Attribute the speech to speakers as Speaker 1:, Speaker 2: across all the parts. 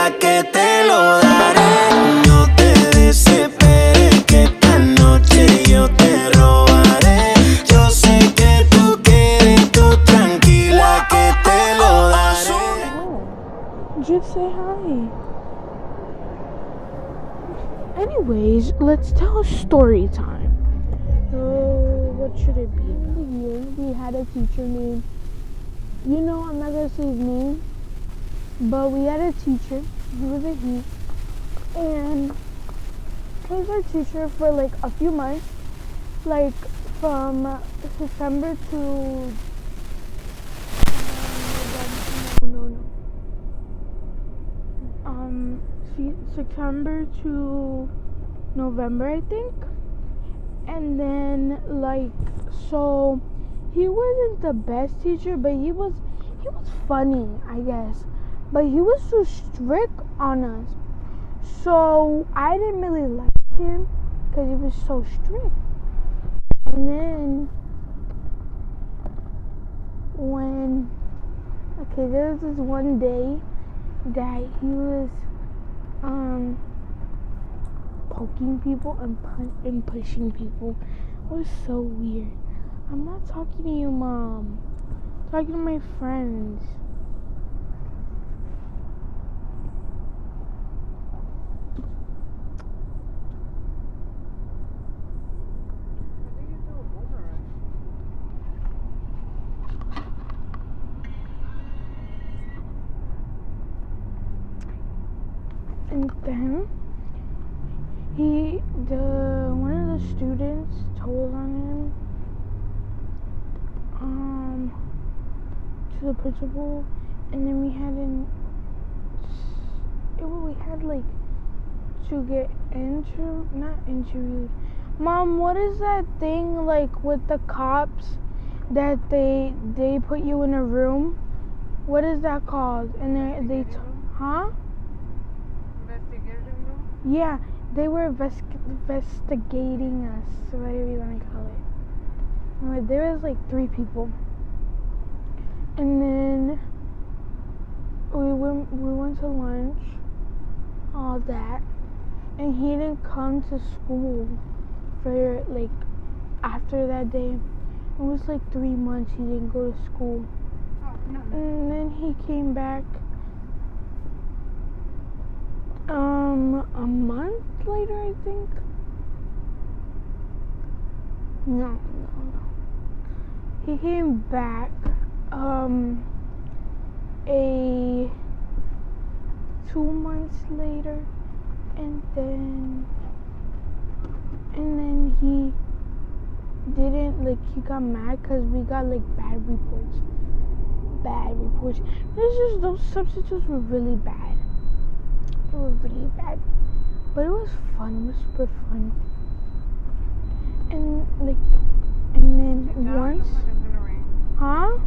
Speaker 1: tranquila que te lo daré. No te desesperes que esta noche yo te robaré. Yo sé que tú quieres, tú tranquila que te lo daré.
Speaker 2: Just say hi. Anyways, let's tell a story time. What should it be? In the year, we had a teacher named, I'm not gonna say his name, but we had a teacher. He was a he, and he was our teacher for like a few months, like from September to September to November, I think. And then so he wasn't the best teacher, but he was funny, I guess. But he was so strict on us. So I didn't really like him because he was so strict. And then there was this one day that he was poking people and pushing people. It was so weird. I'm not talking to you, Mom. I'm talking to my friends. And then one of the students told on him to the principal, and then we had to get not interviewed. Mom, what is that thing like with the cops that they put you in a room? What is that called? And huh?
Speaker 3: Investigation room?
Speaker 2: Yeah, they were investigating us, whatever you want to call it. Anyway, there was like 3 people, and then we went to lunch, all that, and he didn't come to school for like after that day. It was like 3 months he didn't go to school.
Speaker 3: Oh, no.
Speaker 2: And then he came back a month later, I think. No. He came back a 2 months later, and then he didn't, he got mad because we got bad reports. Those substitutes were really bad. They were really bad, but it was fun. It was super fun. And then once, huh?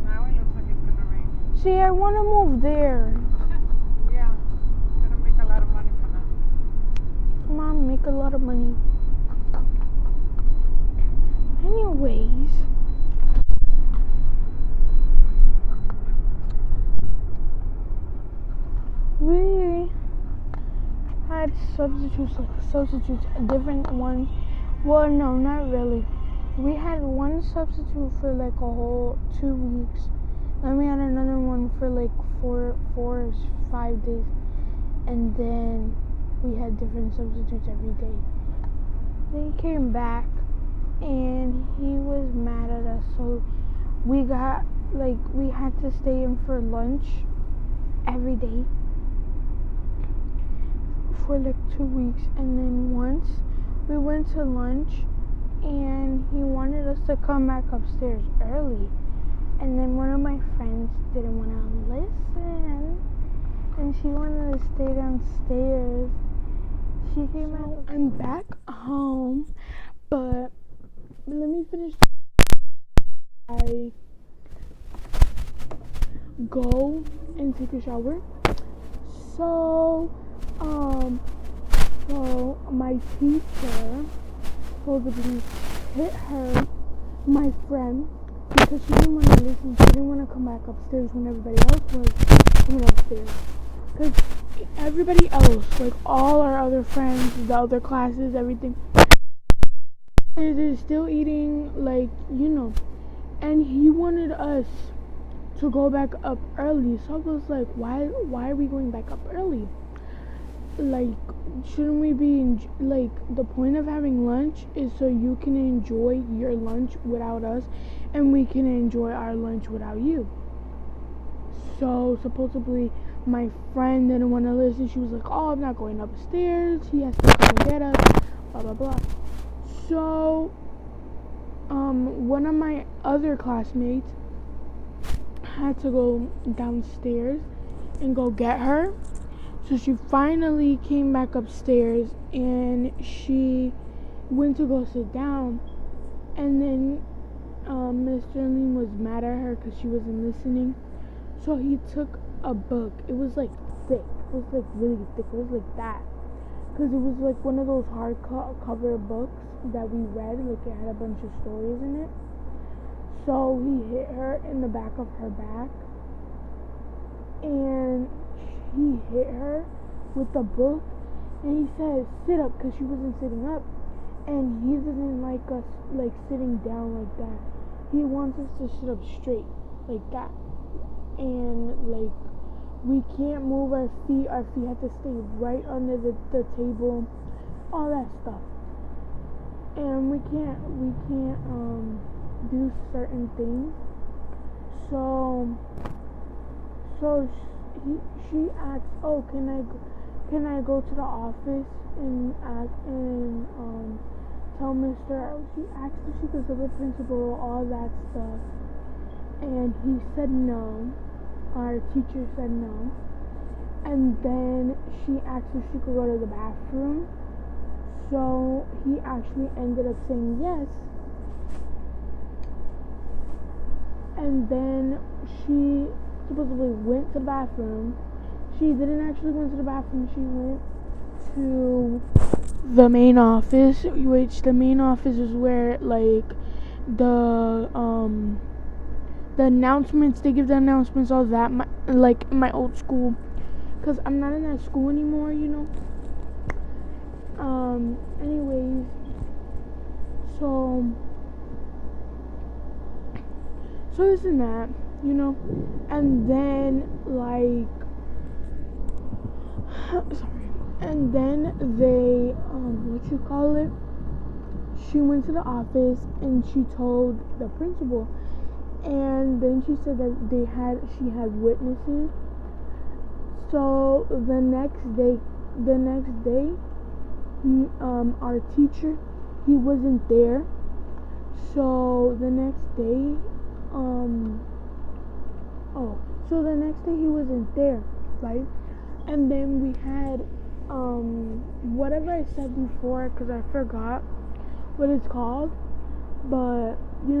Speaker 3: Now it looks like it's gonna rain.
Speaker 2: See, I want to move there.
Speaker 3: Yeah, gonna make a lot of money from that.
Speaker 2: Mom, make a lot of money. Anyways, we had substitutes, a different one. Well, no, not really. We had one substitute for a whole 2 weeks. Then we had another one for 4 or 5 days. And then we had different substitutes every day. Then he came back and he was mad at us. So we had to stay in for lunch every day for 2 weeks. And then once we went to lunch and he wanted us to come back upstairs early, and then one of my friends didn't want to listen and she wanted to stay downstairs. She came out. I'm back home, but let me finish. I go and take a shower. So my teacher supposedly hit my friend, because she didn't want to listen. She didn't want to come back upstairs when everybody else was coming upstairs. Because everybody else, like all our other friends, the other classes, everything, they're still eating, like, and he wanted us to go back up early. So I was like, why are we going back up early? Like, shouldn't we be like, the point of having lunch is so you can enjoy your lunch without us, and we can enjoy our lunch without you. So supposedly my friend didn't want to listen. She was like, oh, I'm not going upstairs, he has to come and get us, blah blah blah. So one of my other classmates had to go downstairs and go get her. So she finally came back upstairs and she went to go sit down, and then Mr. Lean was mad at her because she wasn't listening. So he took a book. It was like thick. It was like really thick. It was like that. Because it was like one of those hardcover books that we read. Like it had a bunch of stories in it. So he hit her in the back of her back. And he hit her with the book. And he said, sit up, because she wasn't sitting up. And he doesn't like us like sitting down like that. He wants us to sit up straight like that. And like we can't move our feet have to stay right under the table, all that stuff. And we can't do certain things. So she asked, oh, can I go to the office and tell Mr. She asked if she could tell the principal, all that stuff. And he said no. Our teacher said no. And then she asked if she could go to the bathroom. So he actually ended up saying yes. And then she supposedly went to the bathroom. She didn't actually go to the bathroom. She went to the main office, which the main office is where like the announcements, they give the announcements, all that, like in my old school, because I'm not in that school anymore, anyways, so this and that, and then like sorry, and then they she went to the office and she told the principal. And then she said that she had witnesses. So the next day, our teacher, he wasn't there. So the next day, he wasn't there, right? And then we had, whatever I said before, because I forgot what it's called. But we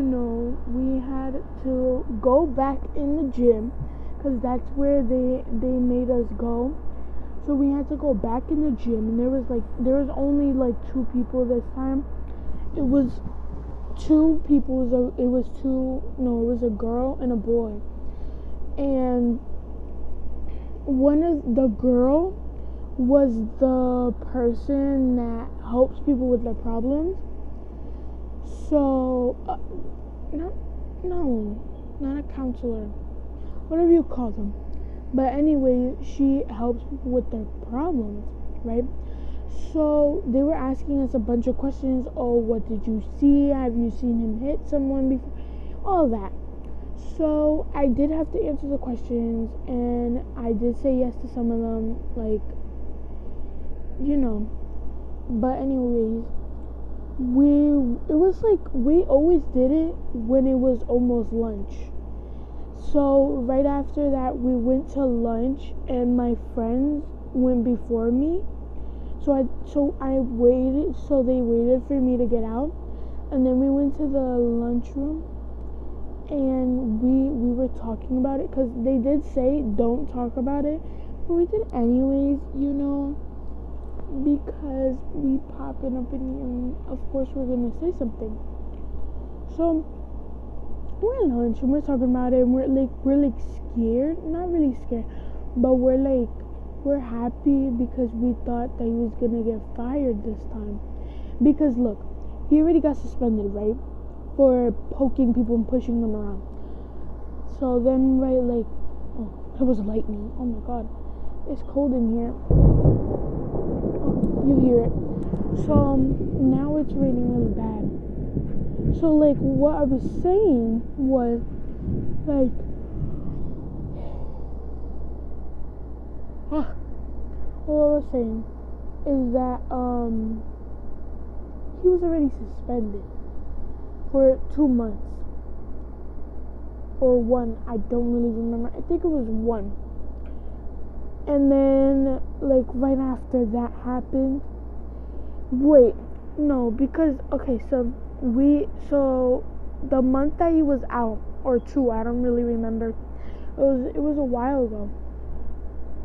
Speaker 2: had to go back in the gym, because that's where they made us go. So we had to go back in the gym, and there was only like two people this time. It was two people. It was a girl and a boy. And the girl was the person that helps people with their problems. So, not a counselor, whatever you call them. But anyway, she helps people with their problems, right? So they were asking us a bunch of questions. Oh, what did you see? Have you seen him hit someone before? All that. So I did have to answer the questions, and I did say yes to some of them, like, But anyways, it was like we always did it when it was almost lunch. So right after that, we went to lunch, and my friends went before me. So I waited. So they waited for me to get out, and then we went to the lunchroom, and we were talking about it, because they did say don't talk about it, but we did anyways, because we pop an opinion, of course we're gonna say something. So we're at lunch and we're talking about it, and we're like scared, not really scared, but we're like we're happy because we thought that he was gonna get fired this time. Because look, he already got suspended, right? For poking people and pushing them around. So then, right, like, oh, it was lightning. Oh my god. It's cold in here. Oh, you hear it. So, now it's raining really bad. So, like, what I was saying was, like, what I was saying is that, he was already suspended for 2 months. Or 1, I don't really remember. I think it was 1. And then, like, right after that happened, wait, no, because, okay, so the month that he was out, or 2, I don't really remember, it was a while ago.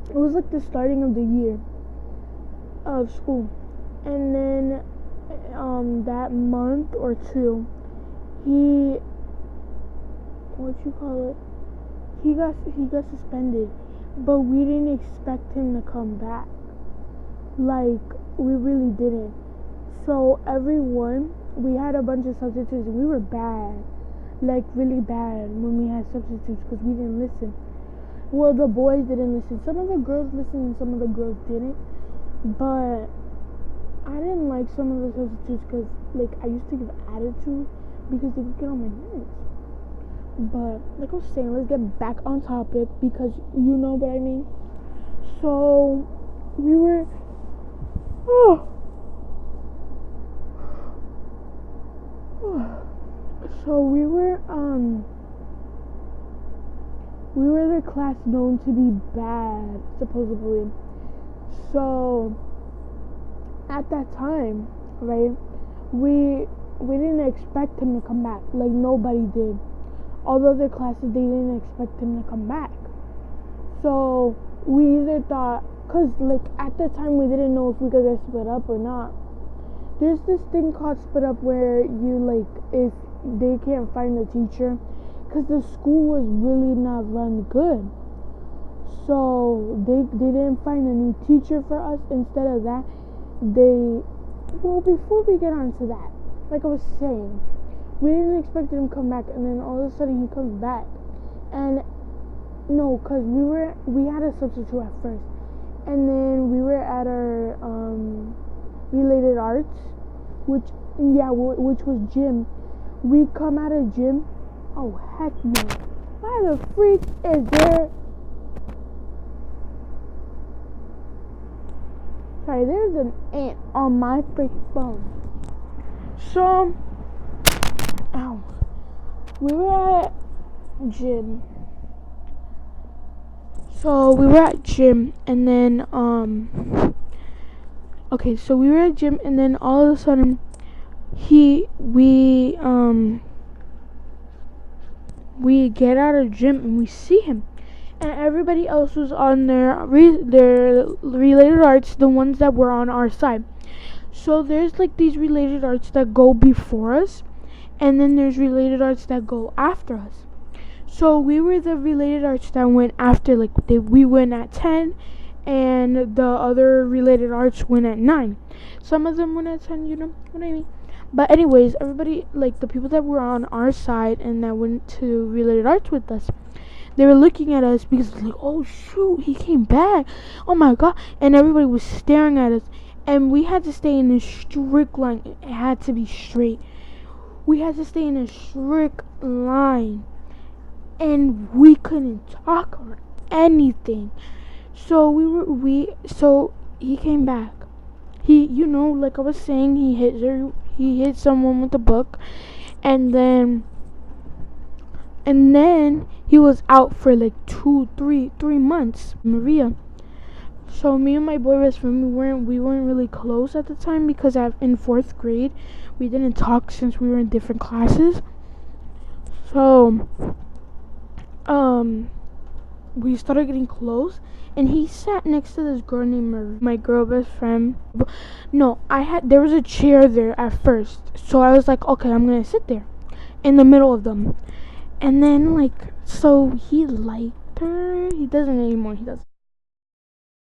Speaker 2: It was like the starting of the year of school. And then, that month or 2, he got suspended, but we didn't expect him to come back. Like, we really didn't. So everyone, we had a bunch of substitutes. We were bad, like really bad when we had substitutes because we didn't listen. Well, the boys didn't listen. Some of the girls listened and some of the girls didn't. But I didn't like some of the substitutes because, like, I used to give attitude because they would get on my nerves. But, like I was saying, let's get back on topic because you know what I mean. So, we were... So, we were the class known to be bad, supposedly. So, at that time, right, we didn't expect him to come back. Like, nobody did. All the other classes, they didn't expect him to come back. So, we either thought, because, like, at the time, we didn't know if we could get split up or not. There's this thing called split up where you, like, if they can't find the teacher, because the school was really not run good. So, they didn't find a new teacher for us. Instead of that, before we get on to that, like I was saying, we didn't expect him to come back, and then all of a sudden he comes back. And no, because we had a substitute at first, and then we were at our related arts, which was gym. We come out of gym. Oh heck no! Why the freak is there? Sorry, there's an ant on my freaking phone. So, ow. We were at gym. And then, okay, so we were at gym, and then all of a sudden, we get out of gym, and we see him. And everybody else was on their related arts, the ones that were on our side. So there's like these related arts that go before us, and then there's related arts that go after us. So we were the related arts that went after, like we went at 10, and the other related arts went at 9. Some of them went at 10, you know what I mean? But anyways, everybody, like the people that were on our side and that went to related arts with us, they were looking at us because like, oh shoot, he came back. Oh my god. And everybody was staring at us. And we had to stay in a strict line. It had to be straight. We had to stay in a strict line. And we couldn't talk or anything. So so he came back. He, like I was saying, he hit someone with a book. And then he was out for like 3 months. Maria. So me and my boy best friend, we weren't really close at the time because in 4th grade we didn't talk since we were in different classes. So we started getting close, and he sat next to this girl named Maria, my girl best friend. No, there was a chair there at first, so I was like, okay, I'm gonna sit there in the middle of them. And then, like, so he liked her. He doesn't anymore. He doesn't.